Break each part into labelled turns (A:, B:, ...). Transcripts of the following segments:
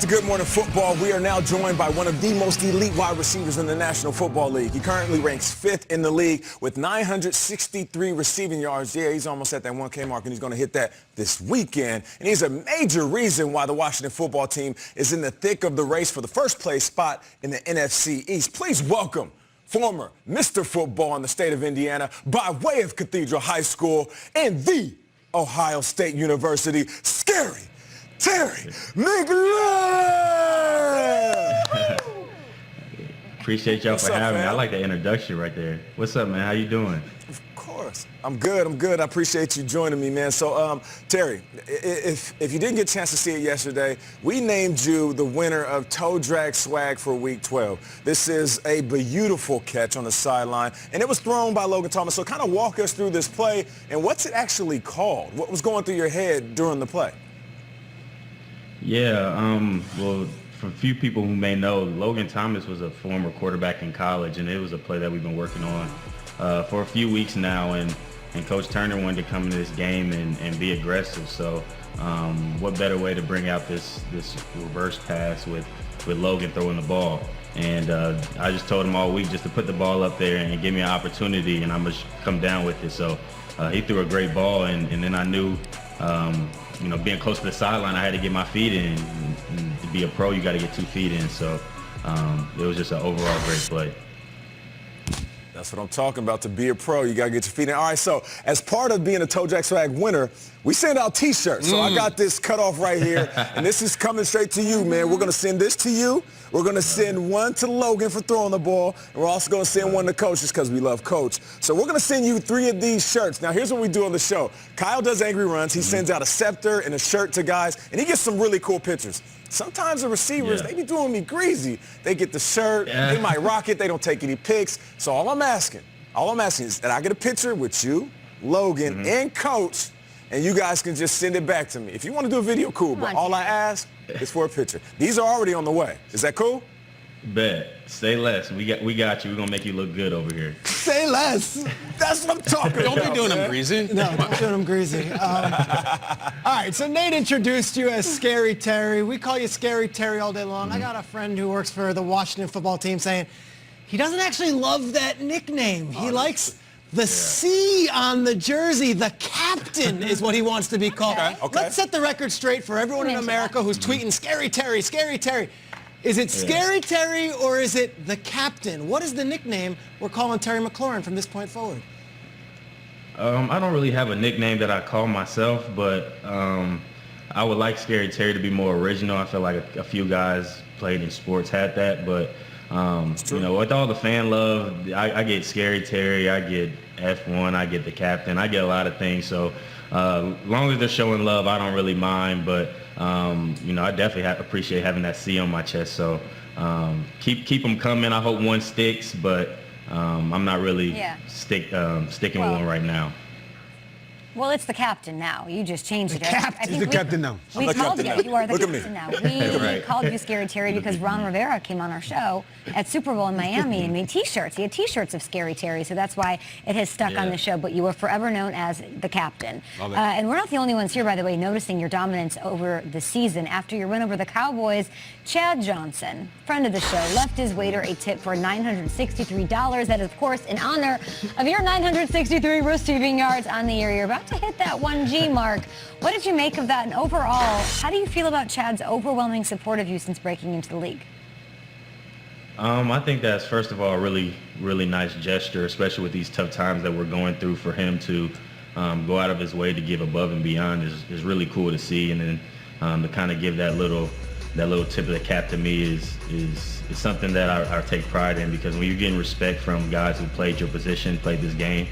A: to Good Morning Football. We are now joined by one of the most elite wide receivers in the National Football League. He currently ranks 5th in the league with 963 receiving yards. Yeah, he's almost at that 1K mark, and he's going to hit that this weekend. And he's a major reason why the Washington football team is in the thick of the race for the first place spot in the NFC East. Please welcome former Mr. Football in the state of Indiana by way of Cathedral High School and the Ohio State University, Scary Terry McLaurin!
B: Appreciate y'all for having me. I like that introduction right there. What's up, man? How you doing?
A: Of course. I'm good. I appreciate you joining me, man. So, Terry, if you didn't get a chance to see it yesterday, we named you the winner of Toe Drag Swag for Week 12. This is a beautiful catch on the sideline, and it was thrown by Logan Thomas. So kind of walk us through this play, and what's it actually called? What was going through your head during the play?
B: Yeah, well, for a few people who may know, Logan Thomas was a former quarterback in college, and it was a play that we've been working on for a few weeks now, and Coach Turner wanted to come into this game and be aggressive. So what better way to bring out this reverse pass with Logan throwing the ball. And I just told him all week just to put the ball up there and give me an opportunity, and I'm going to come down with it. So he threw a great ball, and then I knew being close to the sideline, I had to get my feet in. And to be a pro, you got to get 2 feet in. So it was just an overall great play.
A: That's what I'm talking about. To be a pro, you got to get your feet in. All right, so as part of being a Toe Jack Swag winner, we send out T-shirts. So I got this cut off right here, and this is coming straight to you, man. We're going to send this to you. We're going to send one to Logan for throwing the ball, and we're also going to send one to Coach just because we love Coach. So we're going to send you 3 of these shirts. Now, here's what we do on the show. Kyle does Angry Runs. He sends out a scepter and a shirt to guys, and he gets some really cool pictures. Sometimes the receivers, they be doing me greasy. They get the shirt, they might rock it, they don't take any pics. So all I'm asking is that I get a picture with you, Logan, and Coach, and you guys can just send it back to me. If you want to do a video, cool, but all I ask is for a picture. These are already on the way. Is that cool?
B: Bet. Say less. We got you. We're going to make you look good over here.
A: Say less. That's what I'm talking about.
C: Don't be doing them greasy.
D: No, don't do them greasy. All right, so Nate introduced you as Scary Terry. We call you Scary Terry all day long. I got a friend who works for the Washington football team saying he doesn't actually love that nickname. He likes the C on the jersey. The captain is what he wants to be called.
A: Okay.
D: Let's set the record straight for everyone in America who's tweeting Scary Terry, Scary Terry. Is it Scary Terry or is it the captain? What is the nickname we're calling Terry McLaurin from this point forward?
B: I don't really have a nickname that I call myself, but I would like Scary Terry to be more original. I feel like a few guys played in sports had that, but with all the fan love, I get Scary Terry, I get F1, I get the captain, I get a lot of things. So as long as they're showing love, I don't really mind, but I definitely appreciate having that C on my chest. So keep them coming. I hope one sticks, but I'm not really sticking with one right now.
E: Well, it's the captain now. You just changed it.
D: He's the captain now.
E: We called you. You are the captain now. We
B: Right.
E: called you Scary Terry because Ron Rivera came on our show at Super Bowl in Miami and made T-shirts. He had T-shirts of Scary Terry, so that's why it has stuck on the show. But you were forever known as the captain. And we're not the only ones here, by the way, noticing your dominance over the season. After your win over the Cowboys, Chad Johnson, friend of the show, left his waiter a tip for $963. That is, of course, in honor of your 963 receiving yards on the year. You're about to hit that 1G mark. What did you make of that? And overall, how do you feel about Chad's overwhelming support of you since breaking into the league?
B: I think that's, first of all, a really, really nice gesture, especially with these tough times that we're going through. For him to go out of his way to give above and beyond is really cool to see. And then to kind of give that little tip of the cap to me is something that I take pride in, because when you're getting respect from guys who played your position, played this game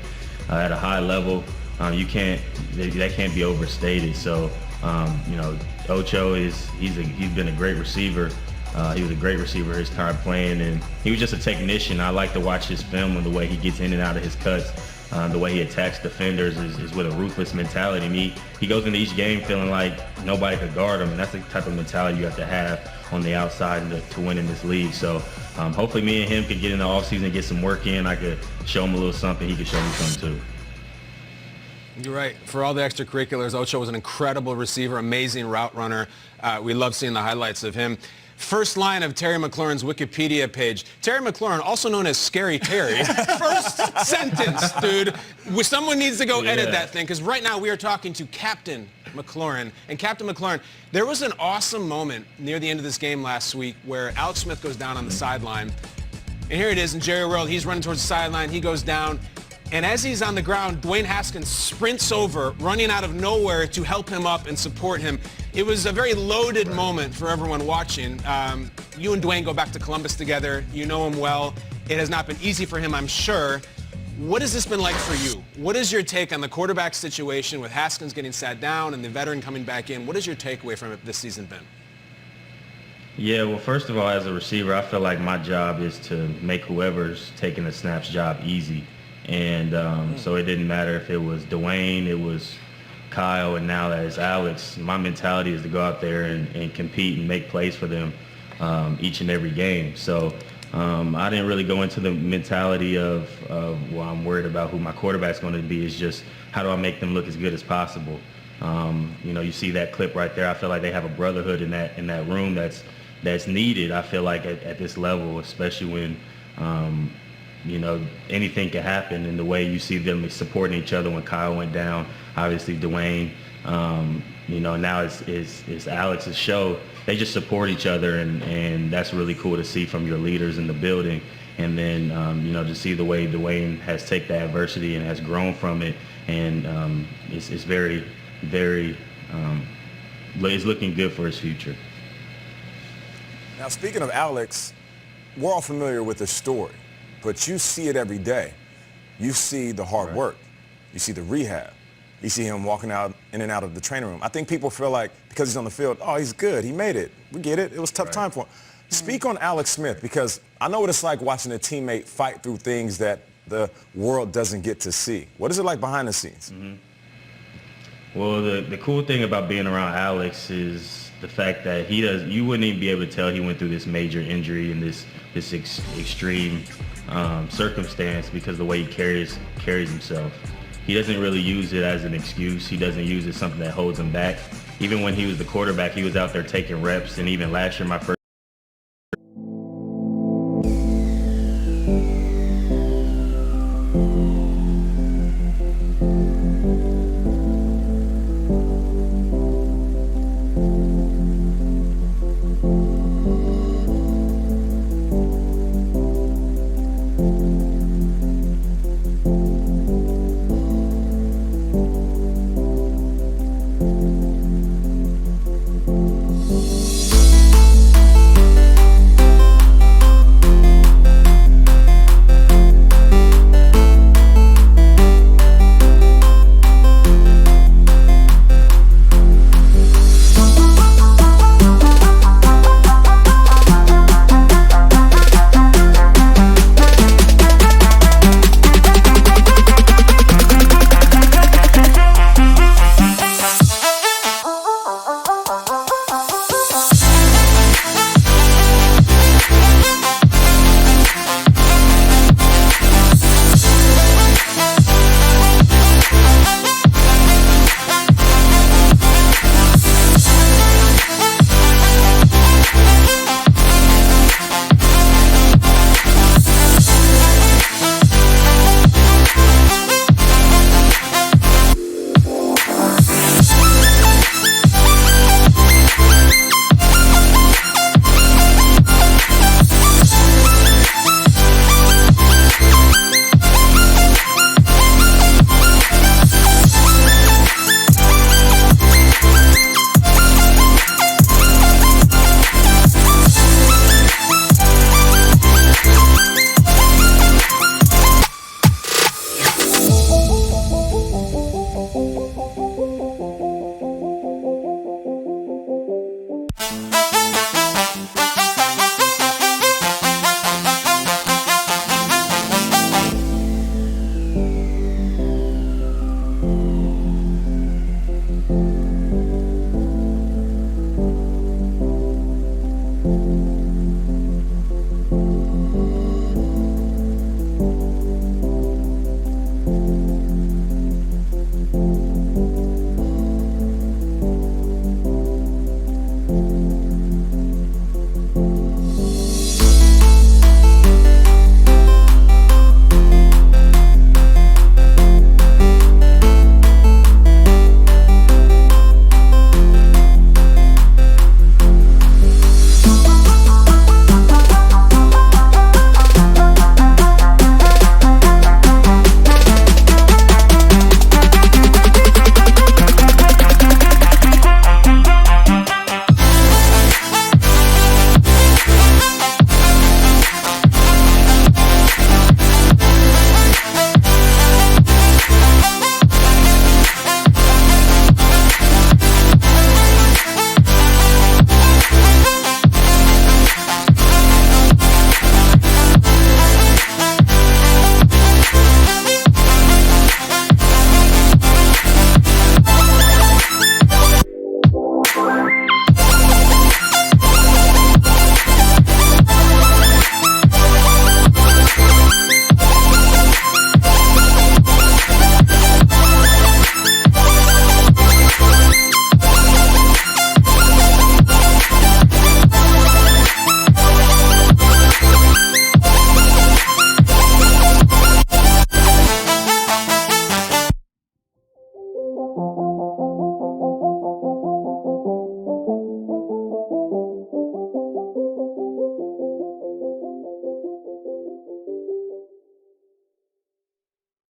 B: at a high level, that can't be overstated. So, Ocho he's been a great receiver. He was a great receiver his time playing, and he was just a technician. I like to watch his film and the way he gets in and out of his cuts. The way he attacks defenders is with a ruthless mentality. And he goes into each game feeling like nobody could guard him, and that's the type of mentality you have to have on the outside to win in this league. So hopefully me and him could get in the offseason and get some work in. I could show him a little something. He could show me something too.
C: You're right. For all the extracurriculars, Ocho was an incredible receiver, amazing route runner. We love seeing the highlights of him. First line of Terry McLaurin's Wikipedia page. Terry McLaurin, also known as Scary Terry. First sentence, dude. Someone needs to go edit that thing, because right now we are talking to Captain McLaurin. And Captain McLaurin, there was an awesome moment near the end of this game last week where Alex Smith goes down on the sideline. And here it is in Jerry World. He's running towards the sideline. He goes down. And as he's on the ground, Dwayne Haskins sprints over, running out of nowhere to help him up and support him. It was a very loaded moment for everyone watching. You and Dwayne go back to Columbus together. You know him well. It has not been easy for him, I'm sure. What has this been like for you? What is your take on the quarterback situation with Haskins getting sat down and the veteran coming back in? What is your takeaway from it this season been?
B: Yeah, well, first of all, as a receiver, I feel like my job is to make whoever's taking the snaps job easy. And so it didn't matter if it was Dwayne, it was Kyle, and now that it's Alex. My mentality is to go out there and compete and make plays for them each and every game. So I didn't really go into the mentality of, well, I'm worried about who my quarterback's going to be. It's just how do I make them look as good as possible. You know, you see that clip right there. I feel like they have a brotherhood in that room that's needed. I feel like at this level, especially when you know, anything can happen, and the way you see them supporting each other when Kyle went down, obviously Dwayne, you know, now it's Alex's show. They just support each other, and that's really cool to see from your leaders in the building. And then, you know, to see the way Dwayne has taken the adversity and has grown from it, and it's very, very, it's looking good for his future.
A: Now, speaking of Alex, we're all familiar with the story. But you see it every day. You see the hard work. You see the rehab. You see him walking out in and out of the training room. I think people feel like because he's on the field, oh, he's good. He made it. We get it. It was a tough time for him. Speak on Alex Smith, because I know what it's like watching a teammate fight through things that the world doesn't get to see. What is it like behind the scenes?
B: Well, the cool thing about being around Alex is the fact that you wouldn't even be able to tell he went through this major injury and this extreme circumstance, because the way he carries himself. He doesn't really use it as an excuse. He doesn't use it as something that holds him back. Even when he was the quarterback, he was out there taking reps, and even last year, my first